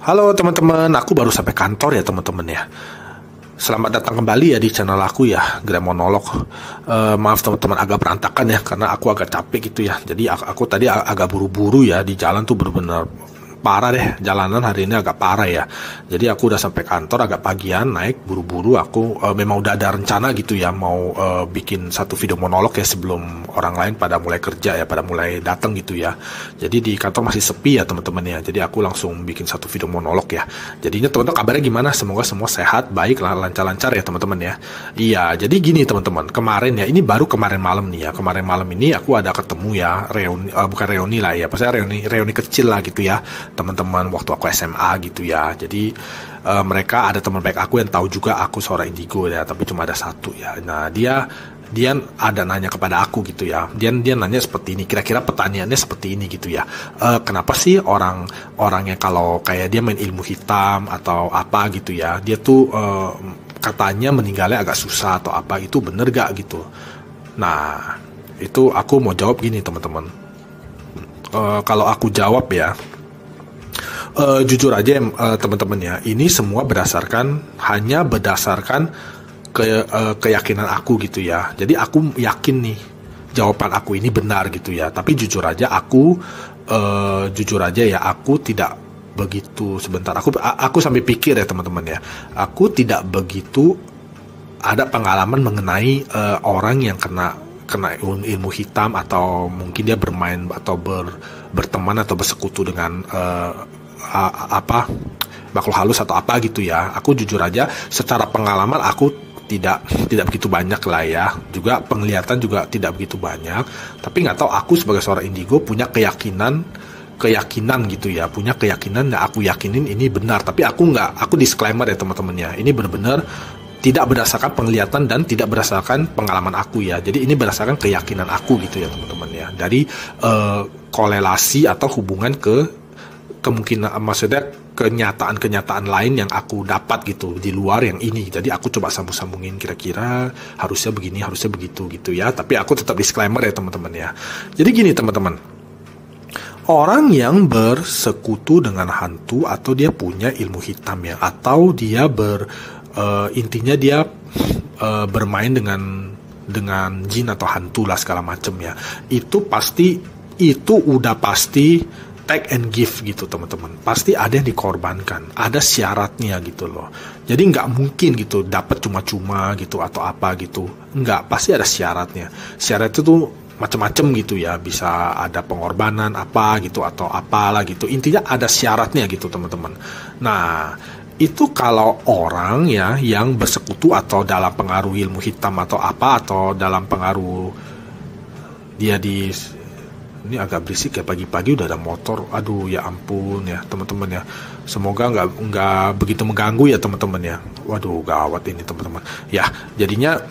Halo teman-teman, aku baru sampai kantor ya teman-teman ya. Selamat datang kembali ya di channel aku ya, Grand Monolog. Maaf teman-teman agak berantakan ya, karena aku agak capek gitu ya. Jadi aku tadi agak buru-buru ya, di jalan tuh bener-bener parah deh, jalanan hari ini agak parah ya. Jadi aku udah sampai kantor agak pagian, naik buru-buru. Aku memang udah ada rencana gitu ya, mau bikin satu video monolog ya sebelum orang lain pada mulai kerja ya, pada mulai datang gitu ya. Jadi di kantor masih sepi ya teman-teman ya. Jadi aku langsung bikin satu video monolog ya. Jadinya teman-teman kabarnya gimana? Semoga semua sehat, baik, lancar-lancar ya teman-teman ya. Iya, jadi gini teman-teman. Kemarin ya, ini baru kemarin malam nih ya. Kemarin malam ini aku ada ketemu ya, reuni, bukan reuni lah ya, maksudnya reuni kecil lah gitu ya. Teman-teman waktu aku SMA gitu ya. Jadi mereka ada teman baik aku yang tahu juga aku seorang indigo ya, tapi cuma ada satu ya. Nah, dia ada nanya kepada aku gitu ya. Dia nanya seperti ini, kira-kira pertanyaannya seperti ini gitu ya. Kenapa sih orang-orangnya kalau kayak dia main ilmu hitam atau apa gitu ya, dia tuh katanya meninggalnya agak susah atau apa, itu bener gak gitu. Nah, itu aku mau jawab gini teman-teman. Kalau aku jawab ya, jujur aja teman-teman ya, ini semua hanya berdasarkan keyakinan aku gitu ya. Jadi aku yakin nih jawaban aku ini benar gitu ya. Tapi jujur aja ya, aku tidak begitu, sebentar aku sambil pikir ya teman-teman ya. Aku tidak begitu ada pengalaman mengenai orang yang kena ilmu hitam, atau mungkin dia bermain atau berteman atau bersekutu dengan makhluk halus atau apa gitu ya. Aku jujur aja secara pengalaman aku tidak begitu banyak lah ya, juga penglihatan juga tidak begitu banyak. Tapi nggak tahu, aku sebagai seorang indigo punya keyakinan gitu ya, punya keyakinan yang aku yakinin ini benar. Tapi aku disclaimer ya teman-teman ya, ini benar-benar tidak berdasarkan penglihatan dan tidak berdasarkan pengalaman aku ya. Jadi ini berdasarkan keyakinan aku gitu ya teman-teman ya, dari korelasi atau hubungan kemungkinan, maksudnya kenyataan lain yang aku dapat gitu di luar yang ini. Jadi aku coba sambung-sambungin, kira-kira harusnya begini, harusnya begitu gitu ya. Tapi aku tetap disclaimer ya teman-teman ya. Jadi gini teman-teman, orang yang bersekutu dengan hantu atau dia punya ilmu hitam ya, atau dia intinya dia bermain dengan jin atau hantu lah segala macam ya, itu udah pasti take and give gitu teman-teman. Pasti ada yang dikorbankan, ada syaratnya gitu loh. Jadi nggak mungkin gitu dapat cuma-cuma gitu atau apa gitu. Nggak, pasti ada syaratnya. Syarat itu tuh macam-macam gitu ya, bisa ada pengorbanan apa gitu atau apalah gitu. Intinya ada syaratnya gitu teman-teman. Nah, itu kalau orang ya yang bersekutu atau dalam pengaruh ilmu hitam atau apa, atau dalam pengaruh dia ini agak berisik ya, pagi-pagi udah ada motor. Aduh ya ampun ya teman-teman ya. Semoga nggak begitu mengganggu ya teman-teman ya. Waduh gawat ini teman-teman. Ya, jadinya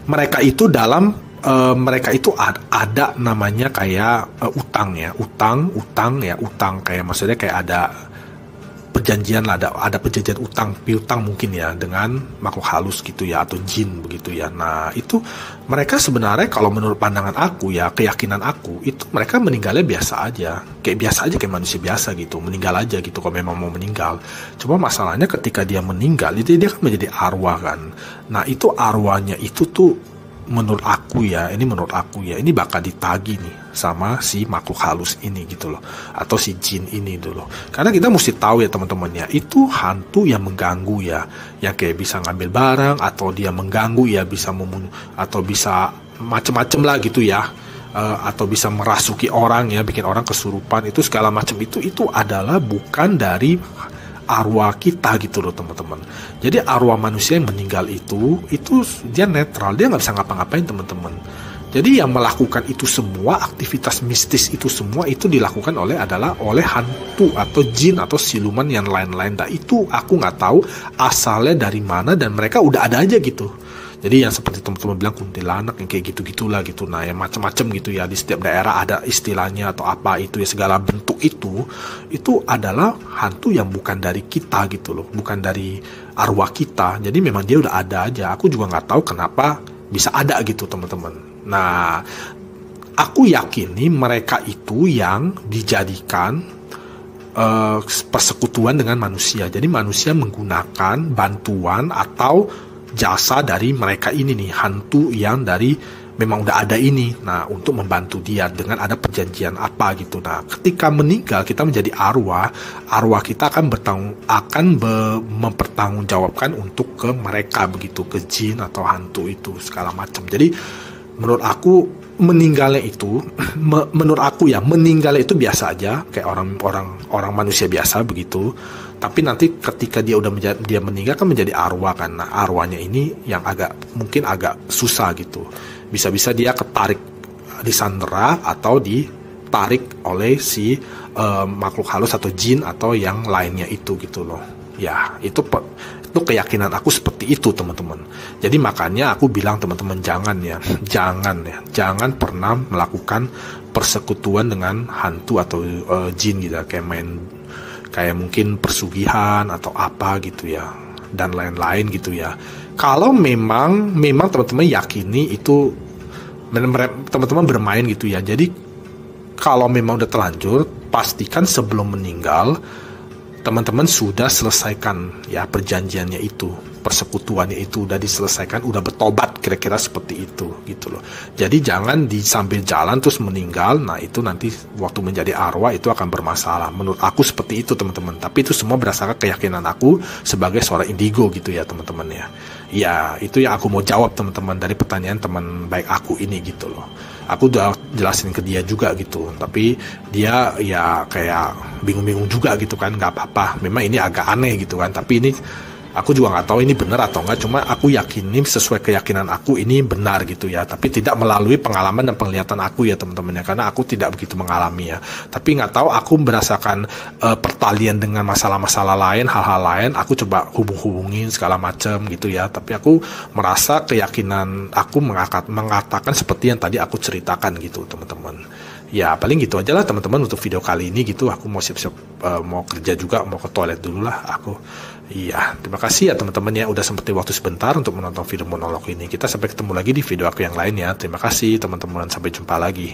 mereka itu ada namanya kayak utang ya. Utang kayak, maksudnya kayak ada perjanjian lah, ada perjanjian piutang mungkin ya dengan makhluk halus gitu ya, atau jin begitu ya. Nah, itu mereka sebenarnya kalau menurut pandangan aku ya, keyakinan aku, itu mereka meninggalnya biasa aja, kayak manusia biasa gitu, meninggal aja gitu kalau memang mau meninggal. Cuma masalahnya ketika dia meninggal itu dia kan menjadi arwah kan. Nah, itu arwahnya itu tuh menurut aku ya, ini bakal ditagi nih sama si makhluk halus ini gitu loh, atau si jin ini dulu. Karena kita mesti tahu ya teman-teman ya, itu hantu yang mengganggu ya, yang kayak bisa ngambil barang, atau dia mengganggu ya, bisa membunuh, atau bisa macem-macem lah gitu ya, atau bisa merasuki orang ya, bikin orang kesurupan, itu segala macam itu adalah bukan dari arwah kita gitu loh teman-teman. Jadi arwah manusia yang meninggal itu dia netral, dia nggak bisa ngapa-ngapain teman-teman. Jadi yang melakukan itu semua, aktivitas mistis itu semua, itu dilakukan oleh hantu atau jin atau siluman yang lain-lain. Nah, itu aku nggak tahu asalnya dari mana, dan mereka udah ada aja gitu. Jadi yang seperti teman-teman bilang kuntilanak, yang kayak gitu-gitulah gitu. Nah, yang macam-macam gitu ya, di setiap daerah ada istilahnya atau apa itu ya, segala bentuk itu adalah hantu yang bukan dari kita gitu loh, bukan dari arwah kita. Jadi memang dia udah ada aja. Aku juga nggak tahu kenapa bisa ada gitu teman-teman. Nah, aku yakini mereka itu yang dijadikan persekutuan dengan manusia. Jadi manusia menggunakan bantuan atau jasa dari mereka ini nih, hantu yang dari memang udah ada ini. Nah, untuk membantu dia dengan ada perjanjian apa gitu. Nah, ketika meninggal kita menjadi arwah, arwah kita akan mempertanggungjawabkan untuk ke mereka begitu, ke jin atau hantu itu segala macam. Jadi menurut aku meninggalnya itu menurut aku ya, meninggalnya itu biasa aja kayak orang manusia biasa begitu. Tapi nanti ketika dia meninggal kan menjadi arwah kan. Nah, arwahnya ini yang mungkin agak susah gitu. Bisa-bisa dia ketarik, disandera atau ditarik oleh si makhluk halus atau jin atau yang lainnya itu gitu loh. Ya, itu keyakinan aku seperti itu, teman-teman. Jadi makanya aku bilang teman-teman jangan pernah melakukan persekutuan dengan hantu atau jin gitu, kayak mungkin persugihan atau apa gitu ya, dan lain-lain gitu ya. Kalau memang teman-teman yakini itu, teman-teman bermain gitu ya. Jadi kalau memang udah terlanjur, pastikan sebelum meninggal teman-teman sudah selesaikan ya perjanjiannya itu, persekutuannya itu udah diselesaikan, udah bertobat, kira-kira seperti itu gitu loh. Jadi jangan sambil jalan terus meninggal. Nah, itu nanti waktu menjadi arwah itu akan bermasalah. Menurut aku seperti itu, teman-teman. Tapi itu semua berdasarkan keyakinan aku sebagai seorang indigo gitu ya, teman-teman ya. Ya, itu yang aku mau jawab, teman-teman, dari pertanyaan teman baik aku ini gitu loh. Aku udah jelasin ke dia juga gitu, tapi dia ya kayak bingung-bingung juga gitu kan. Nggak apa-apa, memang ini agak aneh gitu kan, tapi ini aku juga nggak tahu ini benar atau enggak. Cuma aku yakini sesuai keyakinan aku ini benar gitu ya, tapi tidak melalui pengalaman dan penglihatan aku ya, teman-teman ya, karena aku tidak begitu mengalami ya. Tapi nggak tahu, aku merasakan pertalian dengan masalah-masalah lain, hal-hal lain. Aku coba hubungin segala macam gitu ya, tapi aku merasa keyakinan aku mengatakan seperti yang tadi aku ceritakan gitu, teman-teman. Ya paling gitu aja lah, teman-teman, untuk video kali ini gitu. Aku mau siap-siap mau kerja juga, mau ke toilet dulu lah aku. Iya, terima kasih ya teman-teman ya udah sempetin waktu sebentar untuk menonton video monolog ini. Kita sampai ketemu lagi di video aku yang lain ya. Terima kasih teman-teman, sampai jumpa lagi.